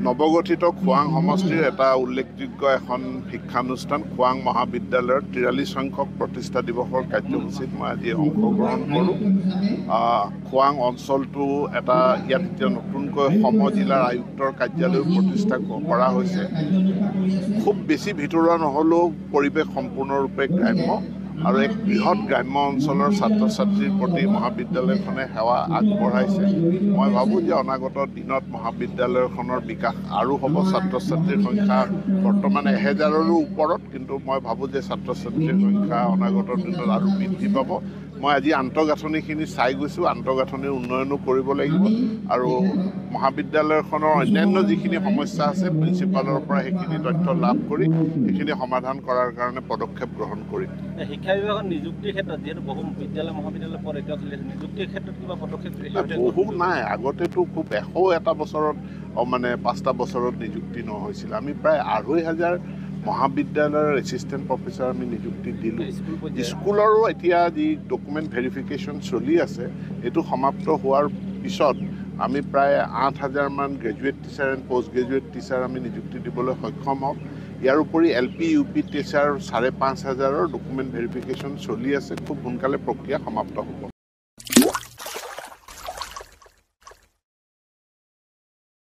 নৱগঠিত খোৱাং সমষ্টিৰ এটা উল্লেখযোগ্য এখন শিক্ষানুষ্ঠান খোৱাং মহাবিদ্যালয়ৰ 43 সংখ্যক প্ৰতিষ্ঠা দিৱসৰ কাৰ্যসূচীত মই আজি অংশগ্ৰহণ কৰোঁ। খোৱাং অঞ্চলটো এটা ইয়াত এতিয়া নতুনকৈ সমজিলাৰ আয়ুক্তৰ কাৰ্যালয় প্ৰতিষ্ঠা কৰা হৈছে। খুব বেছি ভিতৰুৱা নহ'লেও পৰিৱেশ সম্পূৰ্ণৰূপে গ্ৰাম্য আৰু এক বৃহৎ গ্ৰাম্য অঞ্চলৰ ছাত্ৰ ছাত্ৰীৰ প্ৰতি মহাবিদ্যালয়খনে সেৱা আগবঢ়াইছে। মই ভাবোঁ যে অনাগত দিনত মহাবিদ্যালয়খনৰ বিকাশ আৰু হ'ব। ছাত্ৰ ছাত্ৰীৰ সংখ্যা বৰ্তমান 1000ৰো ওপৰত, কিন্তু মই ভাবোঁ যে ছাত্ৰ ছাত্ৰীৰ সংখ্যা অনাগত দিনত আৰু বৃদ্ধি পাব। মই আজি আন্তঃগাঁথনিখিনি চাই গৈছোঁ, আন্তঃগাঁথনিৰ উন্নয়নো কৰিব লাগিব আৰু মহাবিদ্যালয়খনৰ অন্যান্য যিখিনি সমস্যা আছে প্ৰিন্সিপালৰ পৰা সেইখিনি তথ্য লাভ কৰি সেইখিনি সমাধান কৰাৰ কাৰণে পদক্ষেপ গ্ৰহণ কৰিম। শিক্ষা বিভাগৰ নিযুক্তিৰ ক্ষেত্ৰত যিহেতু বহু বিদ্যালয় মহাবিদ্যালয় পদ এতিয়া চলি আছে, নিযুক্তিৰ ক্ষেত্ৰত কিবা পদক্ষেপ বহু নাই। আগতেতো খুব 101টা বছৰত মানে 5টা বছৰত নিযুক্তি নহৈছিল। আমি প্ৰায় 2500 মহাবিদ্যালয়ৰ এছিষ্টেণ্ট প্ৰফেচাৰ আমি নিযুক্তি দিলোঁ। স্কুলৰো এতিয়া যি ডকুমেণ্ট ভেৰিফিকেশ্যন চলি আছে এইটো সমাপ্ত হোৱাৰ পিছত আমি প্ৰায় 8000মান graduate teacher and post graduate teacher আমি নিযুক্তি দিবলৈ সক্ষম হওঁ। ইয়াৰ উপৰি LP UP টিচাৰ 5500ৰ ডকুমেণ্ট ভেৰিফিকেশ্যন চলি আছে। খুব সোনকালে প্ৰক্ৰিয়া সমাপ্ত হ'ব।